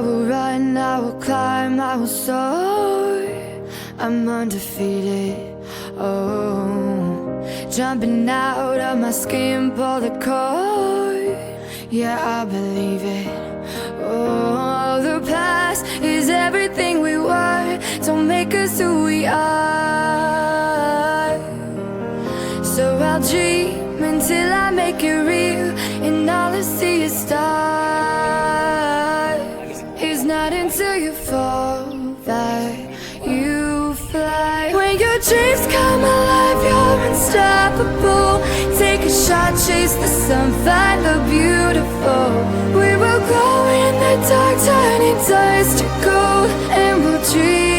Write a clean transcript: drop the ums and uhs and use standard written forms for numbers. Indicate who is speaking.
Speaker 1: I will run, I will climb, I will soar. I'm undefeated, oh. Jumping out of my skin, pull the cord. Yeah, I believe it. Oh, the past is everything we were. Don't make us who we are. So I'll dream until I make it real, and all I see is stars. It's not until you fall that you fly. When your dreams come alive, you're unstoppable. Take a shot, chase the sun, find the beautiful. We will glow in the dark, turning dust to gold, and we'll dream